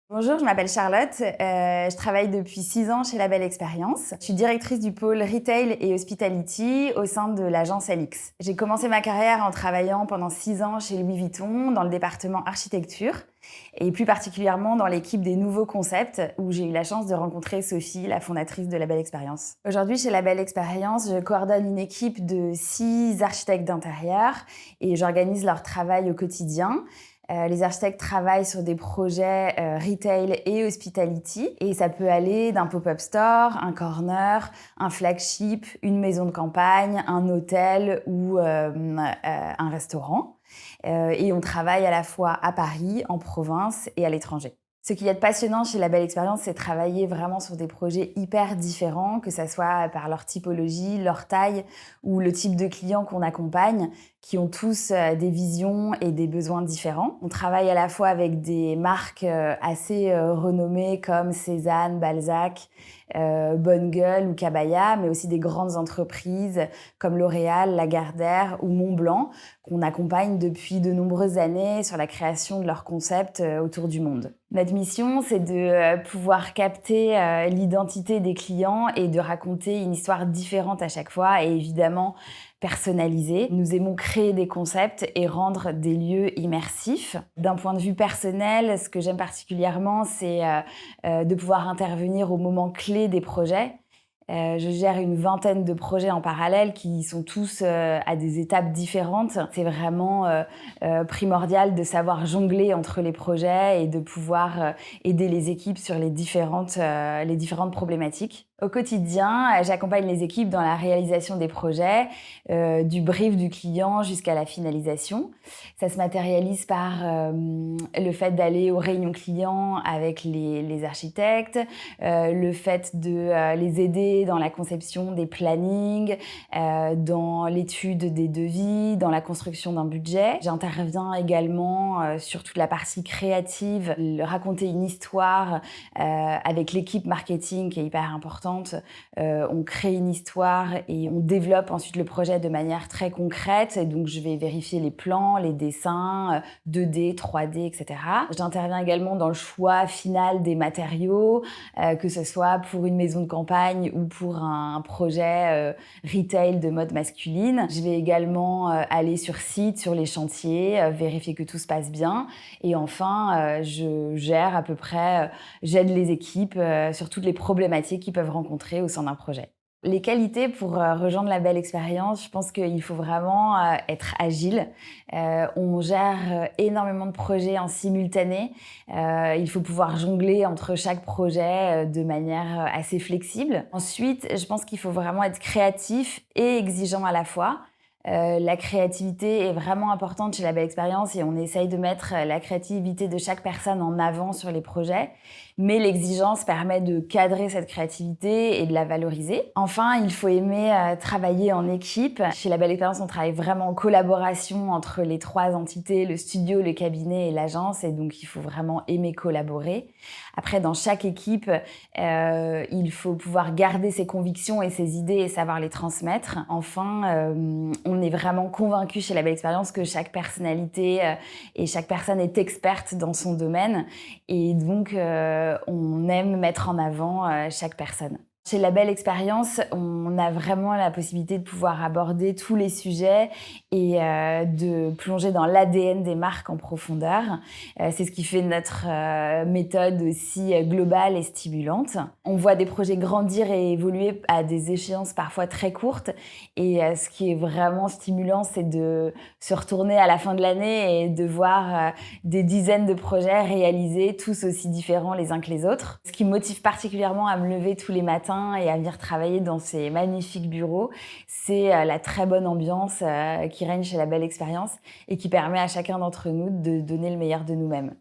Bonjour, je m'appelle Charlotte. Je travaille depuis 6 ans chez La Belle Expérience. Je suis directrice du pôle Retail et Hospitality au sein de l'agence LX. J'ai commencé ma carrière en travaillant pendant 6 ans chez Louis Vuitton dans le département architecture et plus particulièrement dans l'équipe des nouveaux concepts où j'ai eu la chance de rencontrer Sophie, la fondatrice de La Belle Expérience. Aujourd'hui, chez La Belle Expérience, je coordonne une équipe de 6 architectes d'intérieur et j'organise leur travail au quotidien. Les architectes travaillent sur des projets retail et hospitality et ça peut aller d'un pop-up store, un corner, un flagship, une maison de campagne, un hôtel ou un restaurant. Et on travaille à la fois à Paris, en province et à l'étranger. Ce qui est passionnant chez La Belle Expérience, c'est travailler vraiment sur des projets hyper différents, que ça soit par leur typologie, leur taille ou le type de clients qu'on accompagne, qui ont tous des visions et des besoins différents. On travaille à la fois avec des marques assez renommées comme Cézanne, Balzac, Bonne Gueule ou Cabaya, mais aussi des grandes entreprises comme L'Oréal, Lagardère ou Montblanc, qu'on accompagne depuis de nombreuses années sur la création de leurs concepts autour du monde. Notre mission, c'est de pouvoir capter l'identité des clients et de raconter une histoire différente à chaque fois et évidemment personnalisée. Nous aimons créer des concepts et rendre des lieux immersifs. D'un point de vue personnel, ce que j'aime particulièrement, c'est de pouvoir intervenir au moment clé des projets. Je gère une vingtaine de projets en parallèle qui sont tous à des étapes différentes. C'est vraiment primordial de savoir jongler entre les projets et de pouvoir aider les équipes sur les différentes problématiques. Au quotidien, j'accompagne les équipes dans la réalisation des projets, du brief du client jusqu'à la finalisation. Ça se matérialise par le fait d'aller aux réunions clients avec les architectes, le fait de les aider dans la conception des plannings, dans l'étude des devis, dans la construction d'un budget. J'interviens également sur toute la partie créative, raconter une histoire avec l'équipe marketing qui est hyper importante. On crée une histoire et on développe ensuite le projet de manière très concrète. Et donc, je vais vérifier les plans, les dessins, 2D, 3D, etc. J'interviens également dans le choix final des matériaux, que ce soit pour une maison de campagne ou pour un projet retail de mode masculine. Je vais également aller sur site, sur les chantiers, vérifier que tout se passe bien. Et enfin, je gère à peu près, j'aide les équipes sur toutes les problématiques qu'ils peuvent rencontrer au sein d'un projet. Les qualités pour rejoindre La Belle Expérience, je pense qu'il faut vraiment être agile. On gère énormément de projets en simultané. Il faut pouvoir jongler entre chaque projet de manière assez flexible. Ensuite, je pense qu'il faut vraiment être créatif et exigeant à la fois. La créativité est vraiment importante chez La Belle Expérience et on essaye de mettre la créativité de chaque personne en avant sur les projets. Mais l'exigence permet de cadrer cette créativité et de la valoriser. Enfin, il faut aimer travailler en équipe. Chez La Belle Expérience, on travaille vraiment en collaboration entre les 3 entités, le studio, le cabinet et l'agence, et donc il faut vraiment aimer collaborer. Après, dans chaque équipe, il faut pouvoir garder ses convictions et ses idées et savoir les transmettre. Enfin, on est vraiment convaincus chez La Belle Expérience que chaque personnalité et chaque personne est experte dans son domaine, et donc on aime mettre en avant chaque personne. Chez La Belle Expérience, on a vraiment la possibilité de pouvoir aborder tous les sujets et de plonger dans l'ADN des marques en profondeur. C'est ce qui fait notre méthode aussi globale et stimulante. On voit des projets grandir et évoluer à des échéances parfois très courtes. Et ce qui est vraiment stimulant, c'est de se retourner à la fin de l'année et de voir des dizaines de projets réalisés, tous aussi différents les uns que les autres. Ce qui me motive particulièrement à me lever tous les matins et à venir travailler dans ces magnifiques bureaux, c'est la très bonne ambiance qui règne chez La Belle Expérience et qui permet à chacun d'entre nous de donner le meilleur de nous-mêmes.